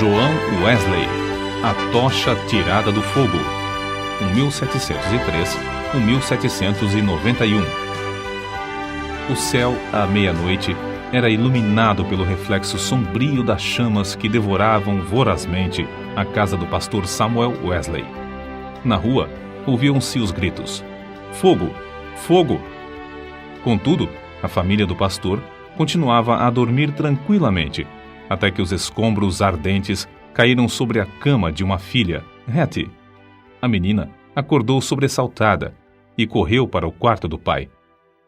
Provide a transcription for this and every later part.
João Wesley, A Tocha Tirada do Fogo, 1703-1791. O céu, à meia-noite, era iluminado pelo reflexo sombrio das chamas que devoravam vorazmente a casa do pastor Samuel Wesley. Na rua, ouviam-se os gritos: "Fogo! Fogo!" Contudo, a família do pastor continuava a dormir tranquilamente, até que os escombros ardentes caíram sobre a cama de uma filha, Hattie. A menina acordou sobressaltada e correu para o quarto do pai.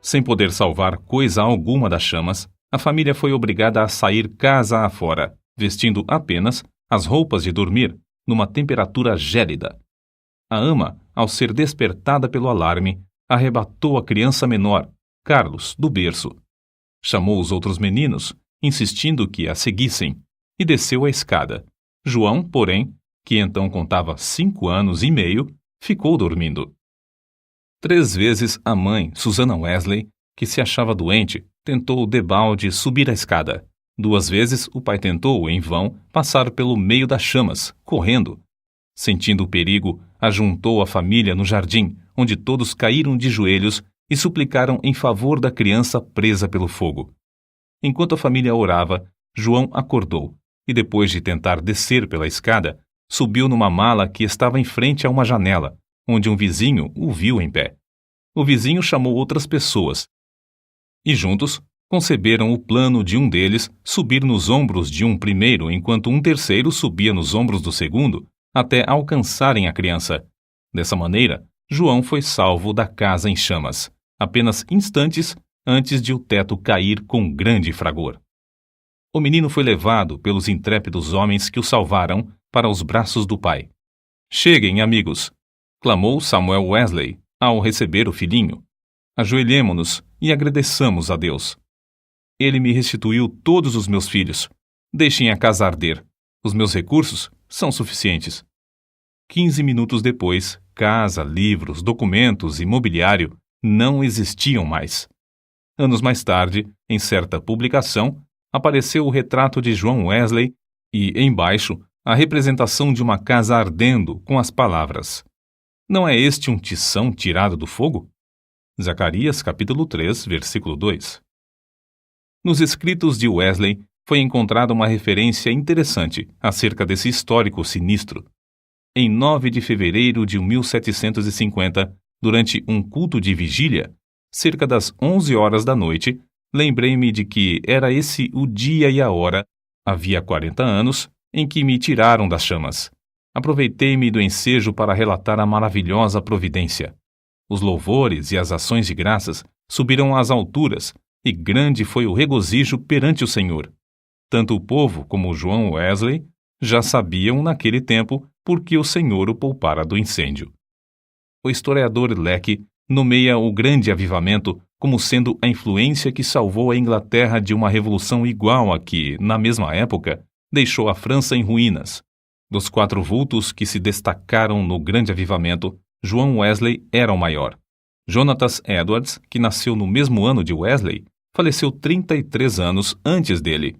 Sem poder salvar coisa alguma das chamas, a família foi obrigada a sair casa afora, vestindo apenas as roupas de dormir, numa temperatura gélida. A ama, ao ser despertada pelo alarme, arrebatou a criança menor, Carlos, do berço. Chamou os outros meninos, insistindo que a seguissem, e desceu a escada. João, porém, que então contava 5 anos e meio, ficou dormindo. 3 vezes a mãe, Susana Wesley, que se achava doente, tentou debalde subir a escada. 2 vezes o pai tentou, em vão, passar pelo meio das chamas, correndo. Sentindo o perigo, ajuntou a família no jardim, onde todos caíram de joelhos e suplicaram em favor da criança presa pelo fogo. Enquanto a família orava, João acordou e, depois de tentar descer pela escada, subiu numa mala que estava em frente a uma janela, onde um vizinho o viu em pé. O vizinho chamou outras pessoas e, juntos, conceberam o plano de um deles subir nos ombros de um primeiro, enquanto um terceiro subia nos ombros do segundo, até alcançarem a criança. Dessa maneira, João foi salvo da casa em chamas, apenas instantes antes de o teto cair com grande fragor. O menino foi levado pelos intrépidos homens que o salvaram para os braços do pai. "Cheguem, amigos!" clamou Samuel Wesley ao receber o filhinho. "Ajoelhemo-nos e agradeçamos a Deus. Ele me restituiu todos os meus filhos. Deixem a casa arder. Os meus recursos são suficientes." 15 minutos depois, casa, livros, documentos e mobiliário não existiam mais. Anos mais tarde, em certa publicação, apareceu o retrato de João Wesley e, embaixo, a representação de uma casa ardendo com as palavras: "Não é este um tição tirado do fogo?" Zacarias capítulo 3, versículo 2. Nos escritos de Wesley foi encontrada uma referência interessante acerca desse histórico sinistro. Em 9 de fevereiro de 1750, durante um culto de vigília, cerca das 11 horas da noite, lembrei-me de que era esse o dia e a hora, havia 40 anos, em que me tiraram das chamas. Aproveitei-me do ensejo para relatar a maravilhosa providência. Os louvores e as ações de graças subiram às alturas, e grande foi o regozijo perante o Senhor. Tanto o povo como João Wesley já sabiam naquele tempo por que o Senhor o poupara do incêndio. O historiador Lecky nomeia o grande avivamento como sendo a influência que salvou a Inglaterra de uma revolução igual a que, na mesma época, deixou a França em ruínas. Dos 4 vultos que se destacaram no grande avivamento, João Wesley era o maior. Jonatas Edwards, que nasceu no mesmo ano de Wesley, faleceu 33 anos antes dele.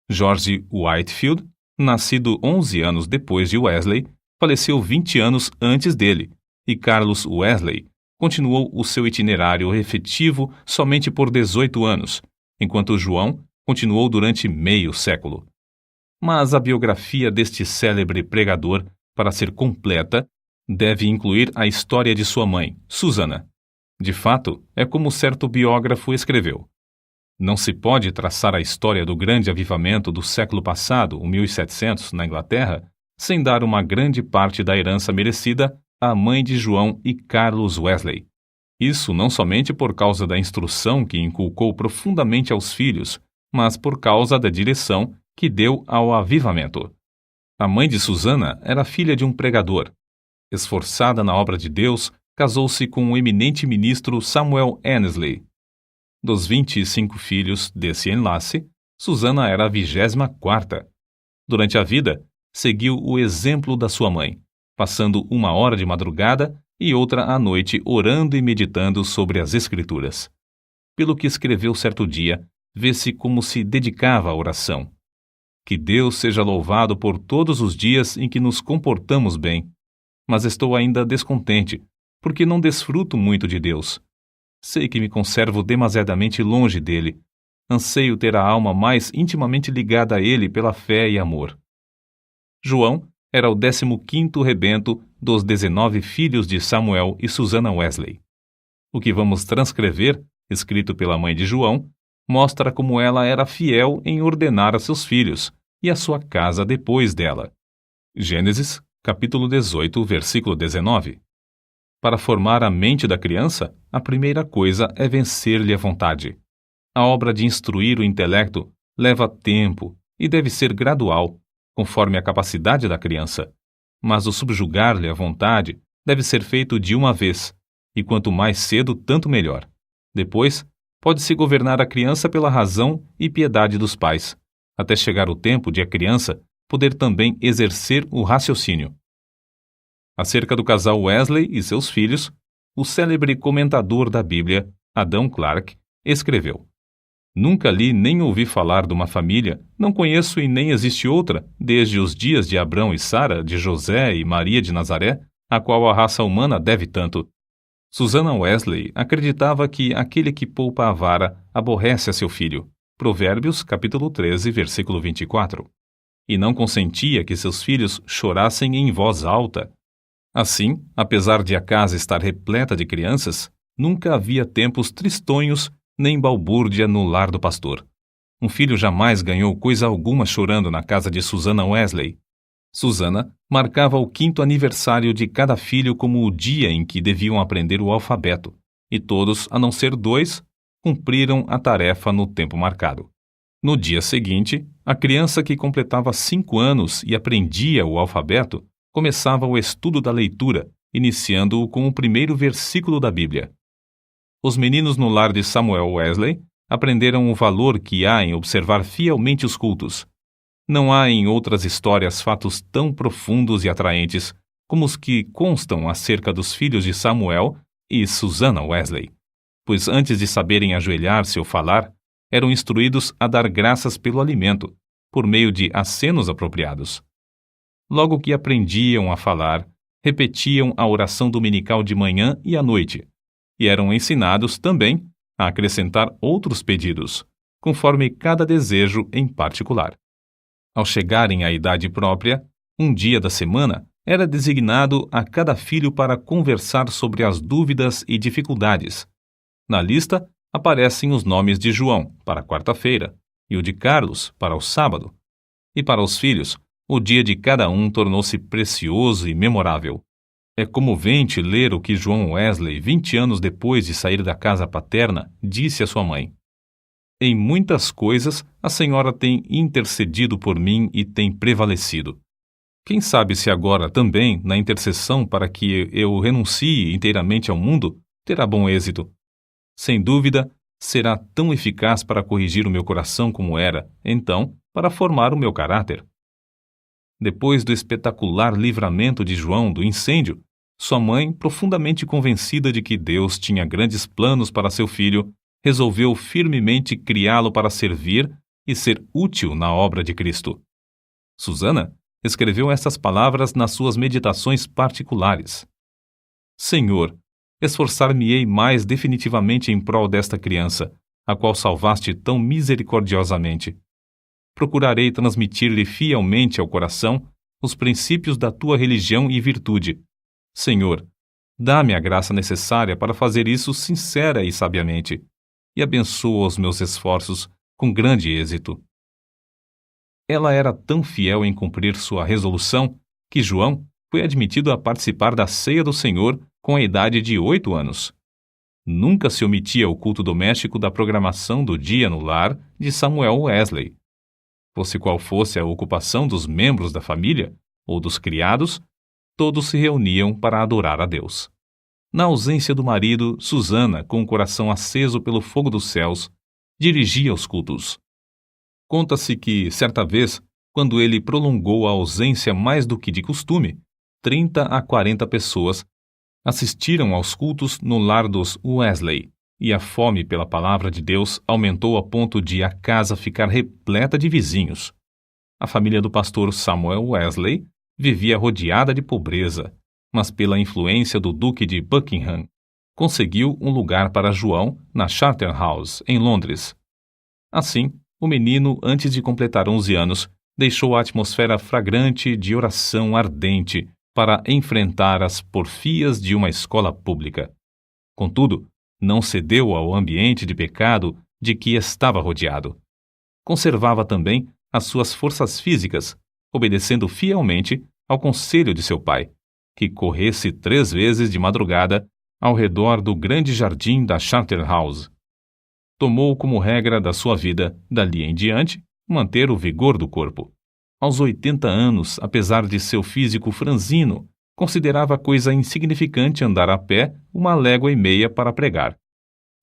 George Whitefield, nascido 11 anos depois de Wesley, faleceu 20 anos antes dele, e Carlos Wesley continuou o seu itinerário efetivo somente por 18 anos, enquanto João continuou durante meio século. Mas a biografia deste célebre pregador, para ser completa, deve incluir a história de sua mãe, Susana. De fato, é como certo biógrafo escreveu: "Não se pode traçar a história do grande avivamento do século passado, o 1700, na Inglaterra, sem dar uma grande parte da herança merecida à mãe de João e Carlos Wesley. Isso não somente por causa da instrução que inculcou profundamente aos filhos, mas por causa da direção que deu ao avivamento. A mãe de Susana era filha de um pregador. Esforçada na obra de Deus, casou-se com o eminente ministro Samuel Annesley. Dos 25 filhos desse enlace, Susana era a 24ª. Durante a vida, seguiu o exemplo da sua mãe, passando 1 hora de madrugada e outra à noite orando e meditando sobre as Escrituras. Pelo que escreveu certo dia, vê-se como se dedicava à oração. Que Deus seja louvado por todos os dias em que nos comportamos bem. Mas estou ainda descontente, porque não desfruto muito de Deus. Sei que me conservo demasiadamente longe dele. Anseio ter a alma mais intimamente ligada a ele pela fé e amor. João era o 15º rebento dos 19 filhos de Samuel e Susannah Wesley. O que vamos transcrever, escrito pela mãe de João, mostra como ela era fiel em ordenar a seus filhos e a sua casa depois dela. Gênesis, capítulo 18, versículo 19. Para formar a mente da criança, a primeira coisa é vencer-lhe a vontade. A obra de instruir o intelecto leva tempo e deve ser gradual, conforme a capacidade da criança. Mas o subjugar-lhe a vontade deve ser feito de uma vez, e quanto mais cedo, tanto melhor. Depois, pode-se governar a criança pela razão e piedade dos pais, até chegar o tempo de a criança poder também exercer o raciocínio. Acerca do casal Wesley e seus filhos, o célebre comentador da Bíblia, Adam Clarke, escreveu: Nunca li nem ouvi falar de uma família, não conheço e nem existe outra, desde os dias de Abrão e Sara, de José e Maria de Nazaré, a qual a raça humana deve tanto. Susannah Wesley acreditava que aquele que poupa a vara aborrece a seu filho. Provérbios, capítulo 13, versículo 24. E não consentia que seus filhos chorassem em voz alta. Assim, apesar de a casa estar repleta de crianças, nunca havia tempos tristonhos nem balbúrdia no lar do pastor. Um filho jamais ganhou coisa alguma chorando na casa de Susannah Wesley. Susannah marcava o 5º aniversário de cada filho como o dia em que deviam aprender o alfabeto, e todos, a não ser 2, cumpriram a tarefa no tempo marcado. No dia seguinte, a criança que completava 5 anos e aprendia o alfabeto começava o estudo da leitura, iniciando-o com o primeiro versículo da Bíblia. Os meninos no lar de Samuel Wesley aprenderam o valor que há em observar fielmente os cultos. Não há em outras histórias fatos tão profundos e atraentes como os que constam acerca dos filhos de Samuel e Susannah Wesley, pois antes de saberem ajoelhar-se ou falar, eram instruídos a dar graças pelo alimento, por meio de acenos apropriados. Logo que aprendiam a falar, repetiam a oração dominical de manhã e à noite, e eram ensinados também a acrescentar outros pedidos, conforme cada desejo em particular. Ao chegarem à idade própria, um dia da semana era designado a cada filho para conversar sobre as dúvidas e dificuldades. Na lista aparecem os nomes de João, para a quarta-feira, e o de Carlos, para o sábado. E para os filhos, o dia de cada um tornou-se precioso e memorável. É comovente ler o que João Wesley, 20 anos depois de sair da casa paterna, disse à sua mãe: Em muitas coisas, a senhora tem intercedido por mim e tem prevalecido. Quem sabe se agora também, na intercessão para que eu renuncie inteiramente ao mundo, terá bom êxito. Sem dúvida, será tão eficaz para corrigir o meu coração como era, então, para formar o meu caráter. Depois do espetacular livramento de João do incêndio, sua mãe, profundamente convencida de que Deus tinha grandes planos para seu filho, resolveu firmemente criá-lo para servir e ser útil na obra de Cristo. Susannah escreveu estas palavras nas suas meditações particulares: Senhor, esforçar-me-ei mais definitivamente em prol desta criança, a qual salvaste tão misericordiosamente. Procurarei transmitir-lhe fielmente ao coração os princípios da tua religião e virtude. Senhor, dá-me a graça necessária para fazer isso sincera e sabiamente, e abençoa os meus esforços com grande êxito. Ela era tão fiel em cumprir sua resolução que João foi admitido a participar da ceia do Senhor com a idade de 8 anos. Nunca se omitia o culto doméstico da programação do dia no lar de Samuel Wesley. Fosse qual fosse a ocupação dos membros da família ou dos criados, todos se reuniam para adorar a Deus. Na ausência do marido, Susannah, com o coração aceso pelo fogo dos céus, dirigia os cultos. Conta-se que, certa vez, quando ele prolongou a ausência mais do que de costume, 30 a 40 pessoas assistiram aos cultos no lar dos Wesley, e a fome pela palavra de Deus aumentou a ponto de a casa ficar repleta de vizinhos. A família do pastor Samuel Wesley vivia rodeada de pobreza, mas pela influência do Duque de Buckingham, conseguiu um lugar para João na Charterhouse, em Londres. Assim, o menino, antes de completar 11 anos, deixou a atmosfera fragrante de oração ardente para enfrentar as porfias de uma escola pública. Contudo, não cedeu ao ambiente de pecado de que estava rodeado. Conservava também as suas forças físicas, obedecendo fielmente ao conselho de seu pai, que corresse 3 vezes de madrugada ao redor do grande jardim da Charterhouse. Tomou como regra da sua vida, dali em diante, manter o vigor do corpo. Aos 80 anos, apesar de seu físico franzino, considerava coisa insignificante andar a pé 1,5 léguas para pregar.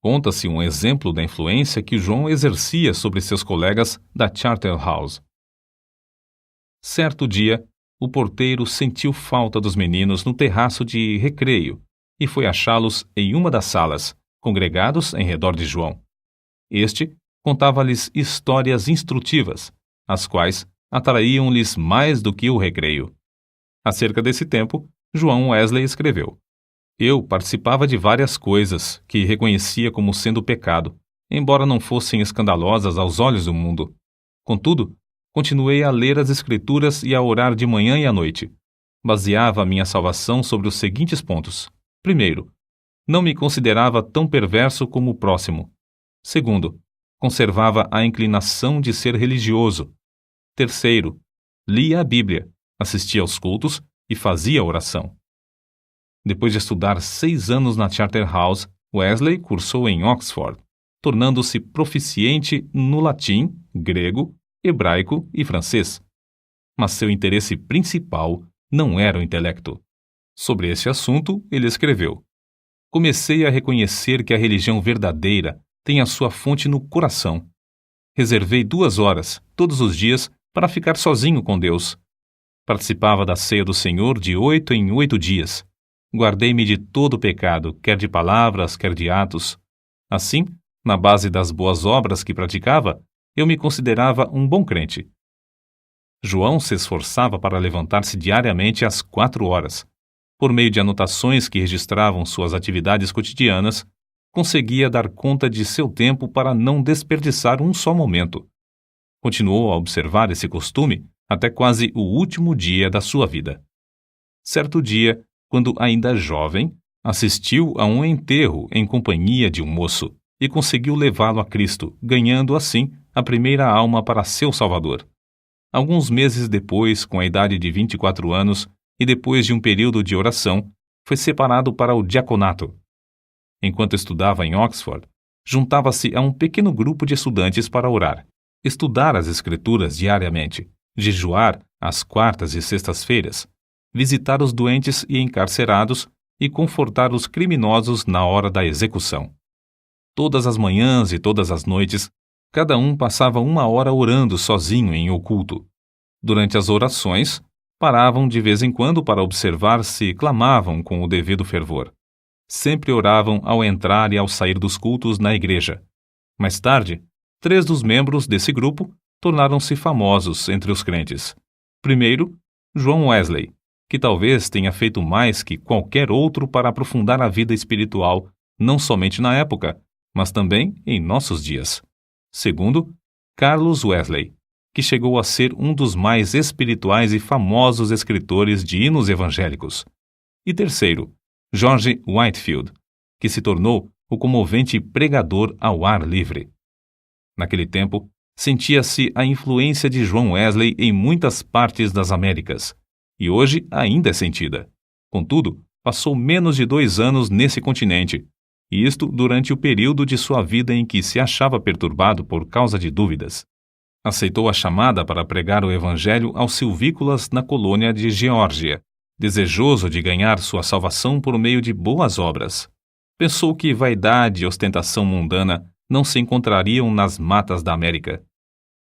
Conta-se um exemplo da influência que João exercia sobre seus colegas da Charterhouse. Certo dia, o porteiro sentiu falta dos meninos no terraço de recreio e foi achá-los em uma das salas, congregados em redor de João. Este contava-lhes histórias instrutivas, as quais atraíam-lhes mais do que o recreio. Acerca desse tempo, João Wesley escreveu: Eu participava de várias coisas que reconhecia como sendo pecado, embora não fossem escandalosas aos olhos do mundo. Contudo, continuei a ler as Escrituras e a orar de manhã e à noite. Baseava a minha salvação sobre os seguintes pontos. Primeiro, não me considerava tão perverso como o próximo. Segundo, conservava a inclinação de ser religioso. Terceiro, lia a Bíblia, assistia aos cultos e fazia oração. Depois de estudar 6 anos na Charterhouse, Wesley cursou em Oxford, tornando-se proficiente no latim, grego, hebraico e francês. Mas seu interesse principal não era o intelecto. Sobre esse assunto, ele escreveu: Comecei a reconhecer que a religião verdadeira tem a sua fonte no coração. Reservei 2 horas, todos os dias, para ficar sozinho com Deus. Participava da ceia do Senhor de 8 em 8 dias. Guardei-me de todo o pecado, quer de palavras, quer de atos. Assim, na base das boas obras que praticava, eu me considerava um bom crente. João se esforçava para levantar-se diariamente às 4 horas. Por meio de anotações que registravam suas atividades cotidianas, conseguia dar conta de seu tempo para não desperdiçar um só momento. Continuou a observar esse costume até quase o último dia da sua vida. Certo dia, quando ainda jovem, assistiu a um enterro em companhia de um moço e conseguiu levá-lo a Cristo, ganhando assim a primeira alma para seu Salvador. Alguns meses depois, com a idade de 24 anos e depois de um período de oração, foi separado para o diaconato. Enquanto estudava em Oxford, juntava-se a um pequeno grupo de estudantes para orar, estudar as Escrituras diariamente, jejuar às quartas e sextas-feiras, visitar os doentes e encarcerados e confortar os criminosos na hora da execução. Todas as manhãs e todas as noites, cada um passava 1 hora orando sozinho em oculto. Durante as orações, paravam de vez em quando para observar se clamavam com o devido fervor. Sempre oravam ao entrar e ao sair dos cultos na igreja. Mais tarde, 3 dos membros desse grupo tornaram-se famosos entre os crentes. Primeiro, João Wesley, que talvez tenha feito mais que qualquer outro para aprofundar a vida espiritual, não somente na época, mas também em nossos dias. Segundo, Carlos Wesley, que chegou a ser um dos mais espirituais e famosos escritores de hinos evangélicos. E terceiro, George Whitefield, que se tornou o comovente pregador ao ar livre. Naquele tempo, sentia-se a influência de João Wesley em muitas partes das Américas, e hoje ainda é sentida. Contudo, passou menos de 2 anos nesse continente, e isto durante o período de sua vida em que se achava perturbado por causa de dúvidas. Aceitou a chamada para pregar o evangelho aos silvícolas na colônia de Geórgia, desejoso de ganhar sua salvação por meio de boas obras. Pensou que vaidade e ostentação mundana não se encontrariam nas matas da América.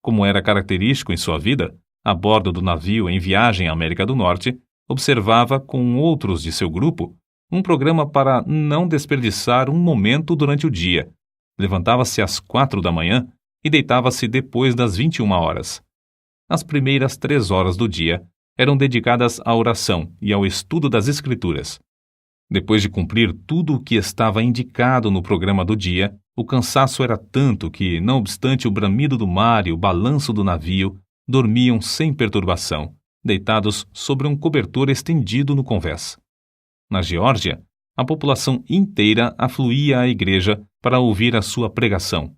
Como era característico em sua vida, a bordo do navio em viagem à América do Norte, observava com outros de seu grupo um programa para não desperdiçar um momento durante o dia. Levantava-se às 4 da manhã e deitava-se depois das 21 horas. As primeiras 3 horas do dia eram dedicadas à oração e ao estudo das Escrituras. Depois de cumprir tudo o que estava indicado no programa do dia, o cansaço era tanto que, não obstante o bramido do mar e o balanço do navio, dormiam sem perturbação, deitados sobre um cobertor estendido no convés. Na Geórgia, a população inteira afluía à igreja para ouvir a sua pregação.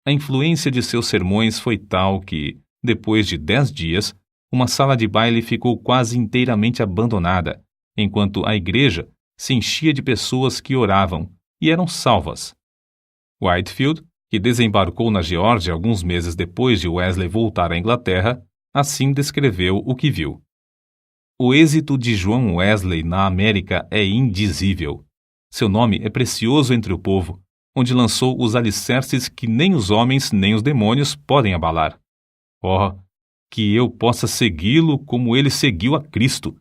A influência de seus sermões foi tal que, depois de 10 dias, uma sala de baile ficou quase inteiramente abandonada, enquanto a igreja se enchia de pessoas que oravam e eram salvas. Whitefield, que desembarcou na Geórgia alguns meses depois de Wesley voltar à Inglaterra, assim descreveu o que viu. O êxito de João Wesley na América é indizível. Seu nome é precioso entre o povo, onde lançou os alicerces que nem os homens nem os demônios podem abalar. Oh, que eu possa segui-lo como ele seguiu a Cristo!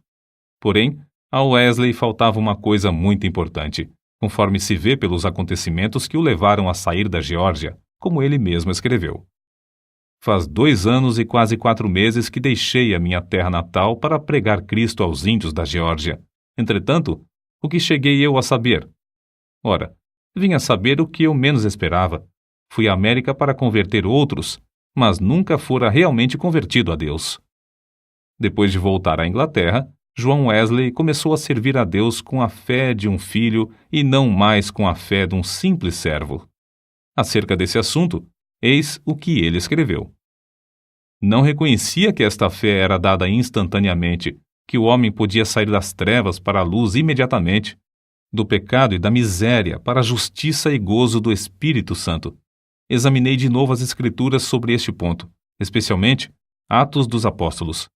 Porém, a Wesley faltava uma coisa muito importante, conforme se vê pelos acontecimentos que o levaram a sair da Geórgia, como ele mesmo escreveu. Faz 2 anos e quase 4 meses que deixei a minha terra natal para pregar Cristo aos índios da Geórgia. Entretanto, o que cheguei eu a saber? Ora, vim a saber o que eu menos esperava. Fui à América para converter outros, mas nunca fora realmente convertido a Deus. Depois de voltar à Inglaterra, João Wesley começou a servir a Deus com a fé de um filho e não mais com a fé de um simples servo. Acerca desse assunto, eis o que ele escreveu. Não reconhecia que esta fé era dada instantaneamente, que o homem podia sair das trevas para a luz imediatamente, do pecado e da miséria para a justiça e gozo do Espírito Santo. Examinei de novo as Escrituras sobre este ponto, especialmente Atos dos Apóstolos.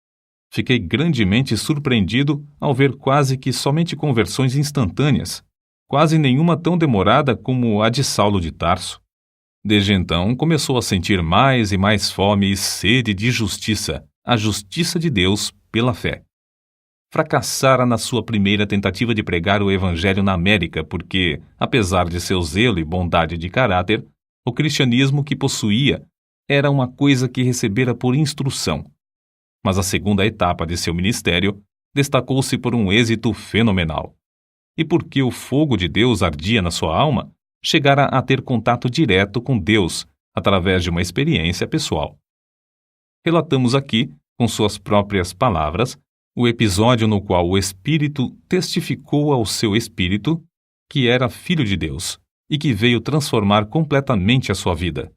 Fiquei grandemente surpreendido ao ver quase que somente conversões instantâneas, quase nenhuma tão demorada como a de Saulo de Tarso. Desde então, começou a sentir mais e mais fome e sede de justiça, a justiça de Deus pela fé. Fracassara na sua primeira tentativa de pregar o Evangelho na América porque, apesar de seu zelo e bondade de caráter, o cristianismo que possuía era uma coisa que recebera por instrução. Mas a segunda etapa de seu ministério destacou-se por um êxito fenomenal. E porque o fogo de Deus ardia na sua alma, chegara a ter contato direto com Deus através de uma experiência pessoal. Relatamos aqui, com suas próprias palavras, o episódio no qual o Espírito testificou ao seu espírito que era filho de Deus e que veio transformar completamente a sua vida.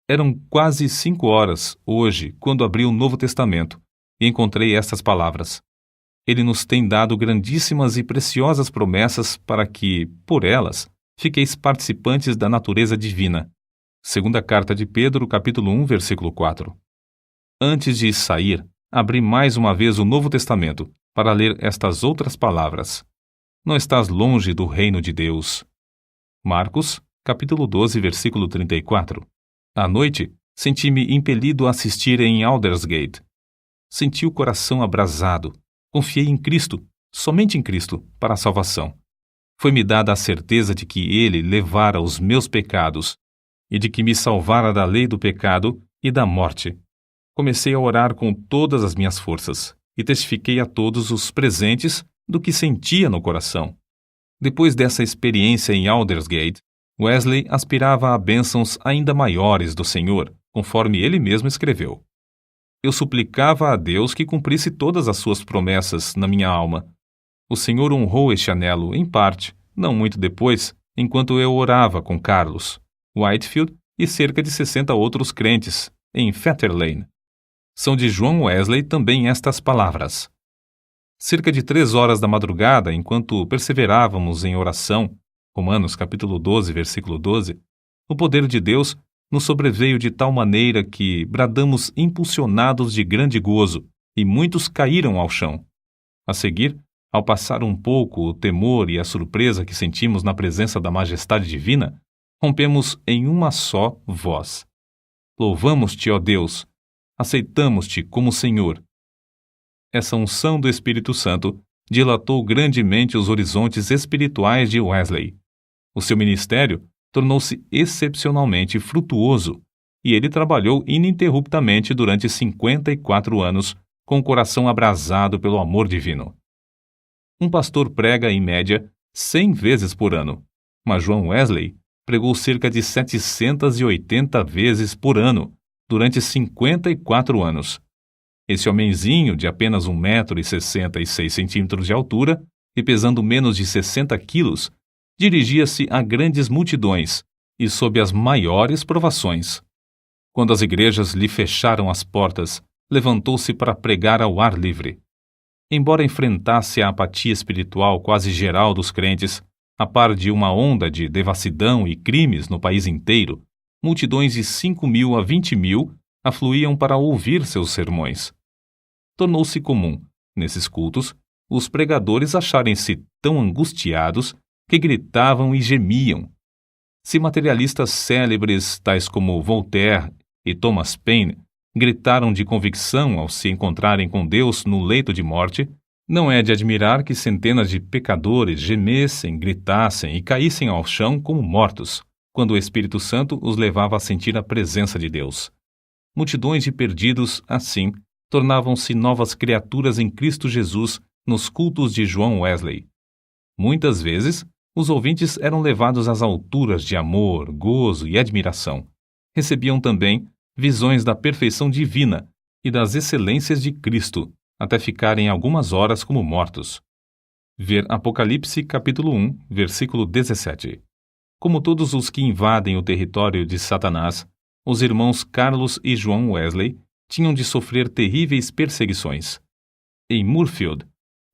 Eram quase 5 horas, hoje, quando abri o Novo Testamento, e encontrei estas palavras. Ele nos tem dado grandíssimas e preciosas promessas para que, por elas, fiqueis participantes da natureza divina. Segunda carta de Pedro, capítulo 1, versículo 4. Antes de sair, abri mais uma vez o Novo Testamento para ler estas outras palavras. Não estás longe do reino de Deus. Marcos, capítulo 12, versículo 34. À noite, senti-me impelido a assistir em Aldersgate. Senti o coração abrasado. Confiei em Cristo, somente em Cristo, para a salvação. Foi-me dada a certeza de que Ele levara os meus pecados e de que me salvara da lei do pecado e da morte. Comecei a orar com todas as minhas forças e testifiquei a todos os presentes do que sentia no coração. Depois dessa experiência em Aldersgate, Wesley aspirava a bênçãos ainda maiores do Senhor, conforme ele mesmo escreveu. Eu suplicava a Deus que cumprisse todas as suas promessas na minha alma. O Senhor honrou este anelo, em parte, não muito depois, enquanto eu orava com Carlos, Whitefield e cerca de 60 outros crentes, em Fetter Lane. São de João Wesley também estas palavras. Cerca de 3 horas da madrugada, enquanto perseverávamos em oração, Romanos capítulo 12, versículo 12, o poder de Deus nos sobreveio de tal maneira que bradamos impulsionados de grande gozo, e muitos caíram ao chão. A seguir, ao passar um pouco o temor e a surpresa que sentimos na presença da majestade divina, rompemos em uma só voz. Louvamos-te, ó Deus! Aceitamos-te como Senhor. Essa unção do Espírito Santo dilatou grandemente os horizontes espirituais de Wesley. O seu ministério tornou-se excepcionalmente frutuoso, e ele trabalhou ininterruptamente durante 54 anos, com o coração abrasado pelo amor divino. Um pastor prega, em média, 100 vezes por ano, mas John Wesley pregou cerca de 780 vezes por ano, durante 54 anos. Esse homenzinho de apenas 1,66 m de altura e pesando menos de 60 quilos, dirigia-se a grandes multidões e sob as maiores provações. Quando as igrejas lhe fecharam as portas, levantou-se para pregar ao ar livre. Embora enfrentasse a apatia espiritual quase geral dos crentes, a par de uma onda de devassidão e crimes no país inteiro, multidões de 5.000 a 20.000 afluíam para ouvir seus sermões. Tornou-se comum, nesses cultos, os pregadores acharem-se tão angustiados que gritavam e gemiam. Se materialistas célebres, tais como Voltaire e Thomas Paine, gritaram de convicção ao se encontrarem com Deus no leito de morte, não é de admirar que centenas de pecadores gemessem, gritassem e caíssem ao chão como mortos, quando o Espírito Santo os levava a sentir a presença de Deus. Multidões de perdidos, assim, tornavam-se novas criaturas em Cristo Jesus nos cultos de John Wesley. Muitas vezes, os ouvintes eram levados às alturas de amor, gozo e admiração. Recebiam também visões da perfeição divina e das excelências de Cristo, até ficarem algumas horas como mortos. Ver Apocalipse capítulo 1, versículo 17. Como todos os que invadem o território de Satanás, os irmãos Carlos e John Wesley tinham de sofrer terríveis perseguições. Em Moorfield,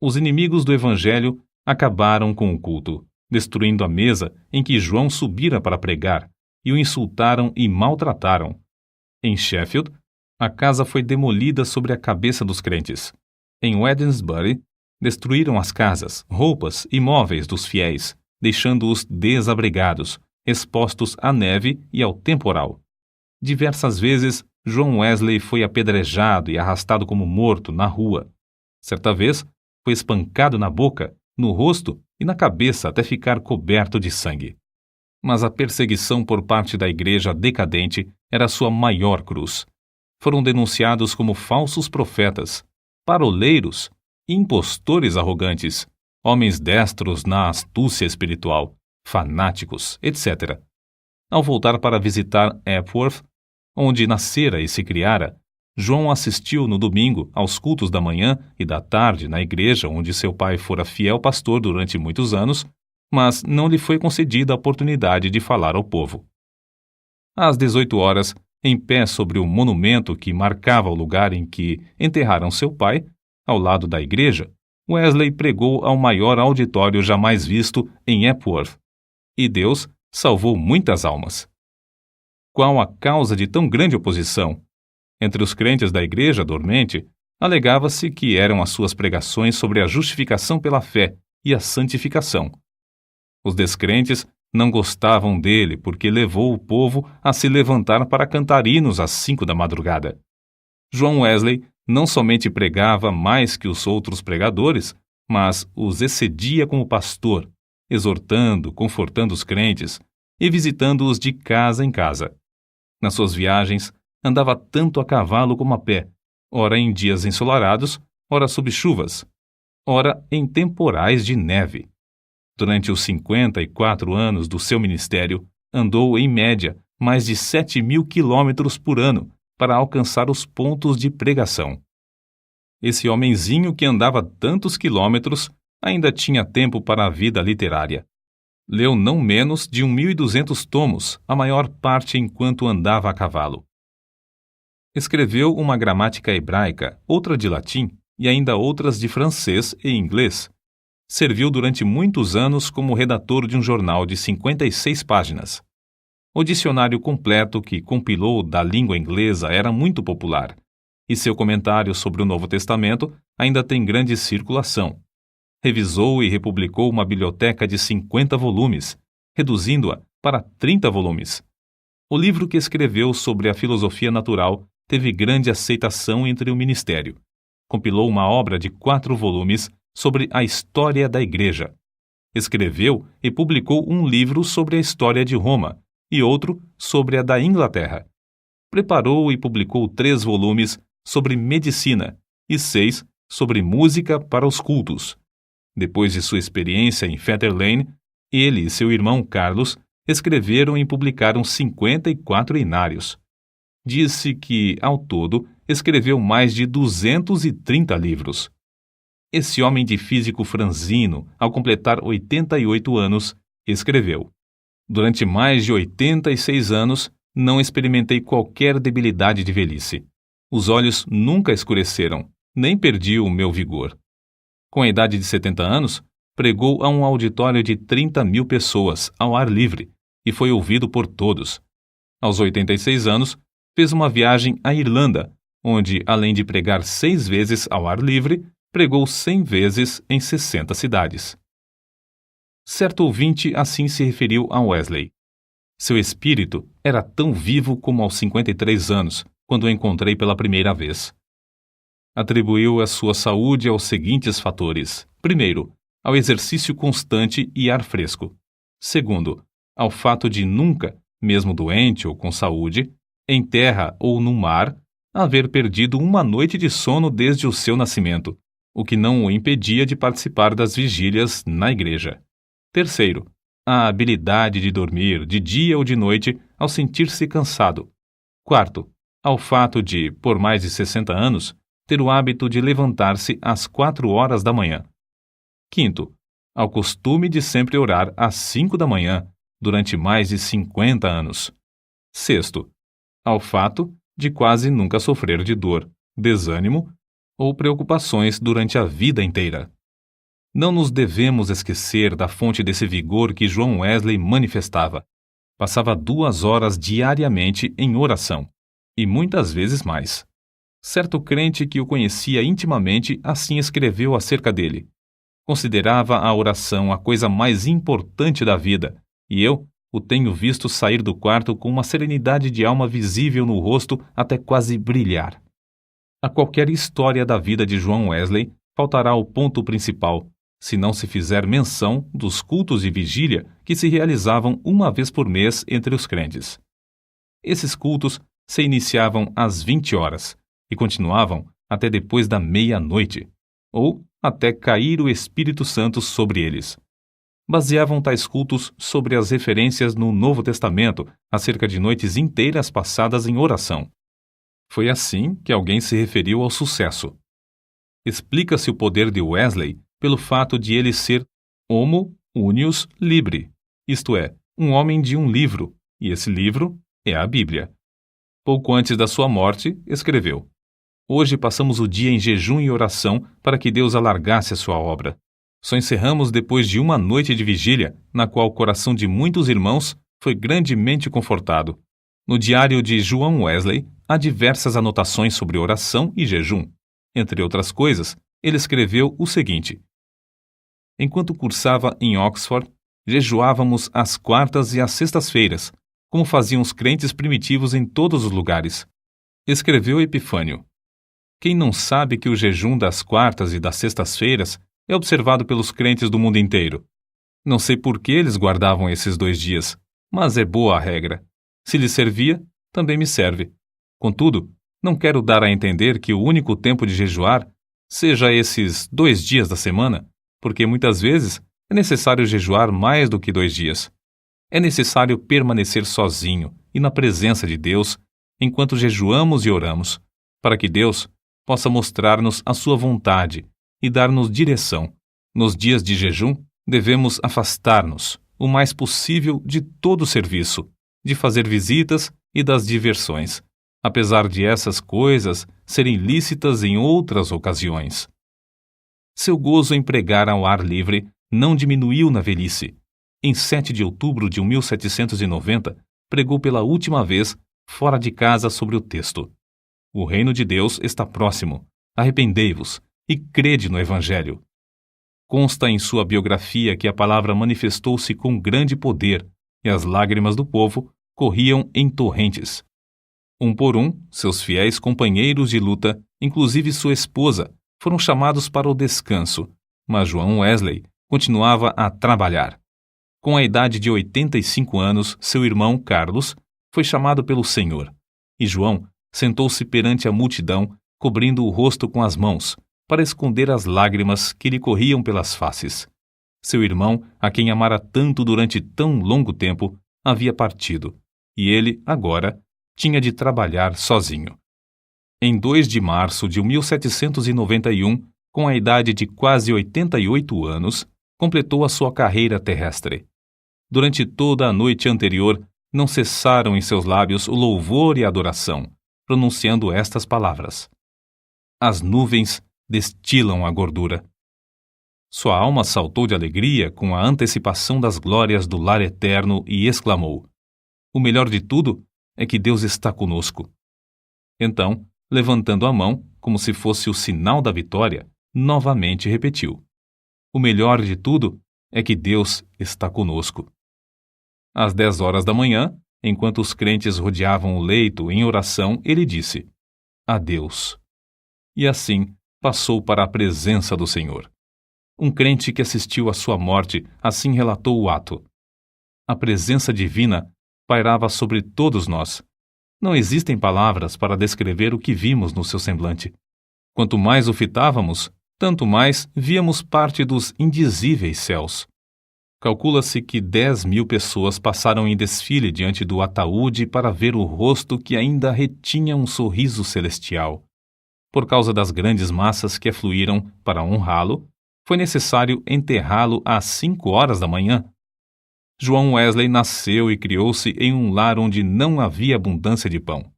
os inimigos do Evangelho acabaram com o culto, destruindo a mesa em que João subira para pregar, e o insultaram e maltrataram. Em Sheffield, a casa foi demolida sobre a cabeça dos crentes. Em Wednesbury, destruíram as casas, roupas e móveis dos fiéis, deixando-os desabrigados, expostos à neve e ao temporal. Diversas vezes, John Wesley foi apedrejado e arrastado como morto na rua. Certa vez, foi espancado na boca, no rosto e na cabeça até ficar coberto de sangue. Mas a perseguição por parte da igreja decadente era sua maior cruz. Foram denunciados como falsos profetas, paroleiros, impostores arrogantes, homens destros na astúcia espiritual, fanáticos, etc. Ao voltar para visitar Epworth, onde nascera e se criara, João assistiu no domingo aos cultos da manhã e da tarde na igreja onde seu pai fora fiel pastor durante muitos anos, mas não lhe foi concedida a oportunidade de falar ao povo. Às 18 horas, em pé sobre o monumento que marcava o lugar em que enterraram seu pai, ao lado da igreja, Wesley pregou ao maior auditório jamais visto em Epworth, e Deus salvou muitas almas. Qual a causa de tão grande oposição? Entre os crentes da igreja dormente, alegava-se que eram as suas pregações sobre a justificação pela fé e a santificação. Os descrentes não gostavam dele porque levou o povo a se levantar para cantar hinos às 5 da madrugada. John Wesley não somente pregava mais que os outros pregadores, mas os excedia como pastor, exortando, confortando os crentes e visitando-os de casa em casa. Nas suas viagens, andava tanto a cavalo como a pé, ora em dias ensolarados, ora sob chuvas, ora em temporais de neve. Durante os 54 anos do seu ministério, andou, em média, mais de 7.000 quilômetros por ano para alcançar os pontos de pregação. Esse homenzinho que andava tantos quilômetros ainda tinha tempo para a vida literária. Leu não menos de 1.200 tomos, a maior parte enquanto andava a cavalo. Escreveu uma gramática hebraica, outra de latim e ainda outras de francês e inglês. Serviu durante muitos anos como redator de um jornal de 56 páginas. O dicionário completo que compilou da língua inglesa era muito popular, e seu comentário sobre o Novo Testamento ainda tem grande circulação. Revisou e republicou uma biblioteca de 50 volumes, reduzindo-a para 30 volumes. O livro que escreveu sobre a filosofia natural teve grande aceitação entre o ministério. Compilou uma obra de 4 volumes sobre a história da Igreja. Escreveu e publicou um livro sobre a história de Roma e outro sobre a da Inglaterra. preparou e publicou 3 volumes sobre medicina e 6 sobre música para os cultos. Depois de sua experiência em Fetter Lane, ele e seu irmão Carlos escreveram e publicaram 54 inários. Disse que, ao todo, escreveu mais de 230 livros. Esse homem de físico franzino, ao completar 88 anos, escreveu: Durante mais de 86 anos, não experimentei qualquer debilidade de velhice. Os olhos nunca escureceram, nem perdi o meu vigor. Com a idade de 70 anos, pregou a um auditório de 30.000 pessoas, ao ar livre, e foi ouvido por todos. Aos 86 anos, fez uma viagem à Irlanda, onde, além de pregar 6 vezes ao ar livre, pregou 100 vezes em 60 cidades. Certo ouvinte assim se referiu a Wesley. Seu espírito era tão vivo como aos 53 anos, quando o encontrei pela primeira vez. Atribuiu a sua saúde aos seguintes fatores. Primeiro, ao exercício constante e ar fresco. Segundo, ao fato de nunca, mesmo doente ou com saúde, em terra ou no mar, haver perdido uma noite de sono desde o seu nascimento, o que não o impedia de participar das vigílias na igreja. Terceiro, a habilidade de dormir de dia ou de noite ao sentir-se cansado. Quarto, ao fato de, por mais de 60 anos, ter o hábito de levantar-se às 4 horas da manhã. Quinto, ao costume de sempre orar às 5 da manhã, durante mais de 50 anos. Sexto, ao fato de quase nunca sofrer de dor, desânimo ou preocupações durante a vida inteira. Não nos devemos esquecer da fonte desse vigor que John Wesley manifestava. Passava 2 horas diariamente em oração, e muitas vezes mais. Certo crente que o conhecia intimamente assim escreveu acerca dele. Considerava a oração a coisa mais importante da vida, e eu o tenho visto sair do quarto com uma serenidade de alma visível no rosto até quase brilhar. A qualquer história da vida de John Wesley faltará o ponto principal, se não se fizer menção dos cultos de vigília que se realizavam uma vez por mês entre os crentes. Esses cultos se iniciavam às 20 horas e continuavam até depois da meia-noite, ou até cair o Espírito Santo sobre eles. Baseavam tais cultos sobre as referências no Novo Testamento acerca de noites inteiras passadas em oração. Foi assim que alguém se referiu ao sucesso. Explica-se o poder de Wesley pelo fato de ele ser homo unius libri, isto é, um homem de um livro, e esse livro é a Bíblia. Pouco antes da sua morte, escreveu: Hoje passamos o dia em jejum e oração para que Deus alargasse a sua obra. Só encerramos depois de uma noite de vigília, na qual o coração de muitos irmãos foi grandemente confortado. No diário de John Wesley, há diversas anotações sobre oração e jejum. Entre outras coisas, ele escreveu o seguinte: Enquanto cursava em Oxford, jejuávamos às quartas e às sextas-feiras, como faziam os crentes primitivos em todos os lugares. Escreveu Epifânio: Quem não sabe que o jejum das quartas e das sextas-feiras é observado pelos crentes do mundo inteiro? Não sei por que eles guardavam esses 2 dias, mas é boa a regra. Se lhes servia, também me serve. Contudo, não quero dar a entender que o único tempo de jejuar seja esses 2 dias da semana, porque muitas vezes é necessário jejuar mais do que 2 dias. É necessário permanecer sozinho e na presença de Deus enquanto jejuamos e oramos, para que Deus possa mostrar-nos a sua vontade e dar-nos direção. Nos dias de jejum, devemos afastar-nos o mais possível de todo o serviço, de fazer visitas e das diversões, apesar de essas coisas serem lícitas em outras ocasiões. Seu gozo em pregar ao ar livre não diminuiu na velhice. Em 7 de outubro de 1790, pregou pela última vez fora de casa sobre o texto: O reino de Deus está próximo. Arrependei-vos e crede no Evangelho. Consta em sua biografia que a palavra manifestou-se com grande poder e as lágrimas do povo corriam em torrentes. Um por um, seus fiéis companheiros de luta, inclusive sua esposa, foram chamados para o descanso, mas John Wesley continuava a trabalhar. Com a idade de 85 anos, seu irmão Carlos foi chamado pelo Senhor, e João sentou-se perante a multidão, cobrindo o rosto com as mãos, para esconder as lágrimas que lhe corriam pelas faces. Seu irmão, a quem amara tanto durante tão longo tempo, havia partido, e ele, agora, tinha de trabalhar sozinho. Em 2 de março de 1791, com a idade de quase 88 anos, completou a sua carreira terrestre. Durante toda a noite anterior, não cessaram em seus lábios o louvor e a adoração, pronunciando estas palavras: as nuvens destilam a gordura. Sua alma saltou de alegria com a antecipação das glórias do lar eterno e exclamou: o melhor de tudo é que Deus está conosco. Então, levantando a mão, como se fosse o sinal da vitória, novamente repetiu: o melhor de tudo é que Deus está conosco. Às 10 horas da manhã, enquanto os crentes rodeavam o leito em oração, ele disse: adeus. E assim passou para a presença do Senhor. Um crente que assistiu à sua morte assim relatou o ato: a presença divina pairava sobre todos nós. Não existem palavras para descrever o que vimos no seu semblante. Quanto mais o fitávamos, tanto mais víamos parte dos indizíveis céus. Calcula-se que 10.000 pessoas passaram em desfile diante do ataúde para ver o rosto que ainda retinha um sorriso celestial. Por causa das grandes massas que afluíram para honrá-lo, foi necessário enterrá-lo às 5 horas da manhã. João Wesley nasceu e criou-se em um lar onde não havia abundância de pão.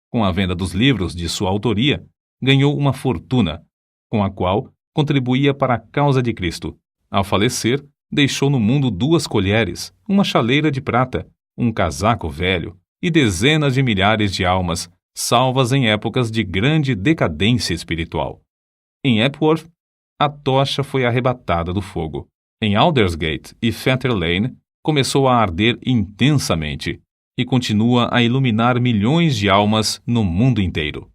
Com a venda dos livros de sua autoria, ganhou uma fortuna, com a qual contribuía para a causa de Cristo. Ao falecer, deixou no mundo 2 colheres, uma chaleira de prata, um casaco velho e dezenas de milhares de almas, salvas em épocas de grande decadência espiritual. Em Epworth, a tocha foi arrebatada do fogo. Em Aldersgate e Fetter Lane, começou a arder intensamente e continua a iluminar milhões de almas no mundo inteiro.